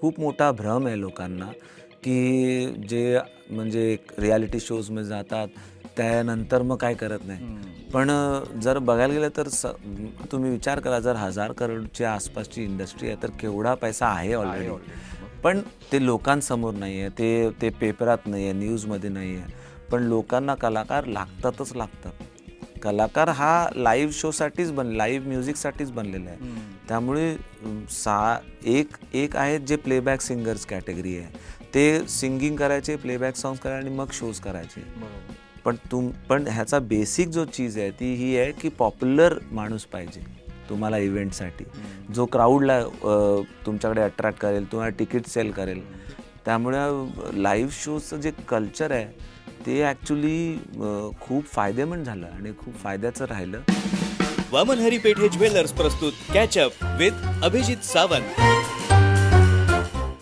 खूप मोठा भ्रम आहे लोकांना, की जे म्हणजे एक रियालिटी शोजमध्ये जातात त्यानंतर मग काय करत नाही. पण जर बघायला गेलं तर तुम्ही विचार करा, जर 1000 करोडच्या आसपासची इंडस्ट्री आहे तर केवढा पैसा आहे ऑलरेडी. पण ते लोकांसमोर नाही आहे, ते ते पेपरात नाही आहे, न्यूजमध्ये नाही आहे. पण लोकांना कलाकार लागतातच लागतात. कलाकार हा लाईव्ह शोसाठीच लाईव्ह म्युझिकसाठीच बनलेला आहे. त्यामुळे एक एक आहेत जे प्लेबॅक सिंगर्स कॅटेगरी आहे, ते सिंगिंग करायचे, प्लेबॅक सॉंग्स करायचे आणि मग शोज करायचे. पण ह्याचा बेसिक जो चीज आहे ती ही आहे की पॉप्युलर माणूस पाहिजे तुम्हाला इव्हेंटसाठी, जो क्राऊडला तुमच्याकडे अट्रॅक्ट करेल, तुम्हाला तिकीट सेल करेल. त्यामुळे लाईव्ह शोचं जे कल्चर आहे ते ॲक्च्युली खूप फायदेमंद झालं आणि खूप फायद्याचं राहिलं. वामन हरी पेठे ज्वेलर्स प्रस्तुत कॅचअप विथ अभिजित सावंत.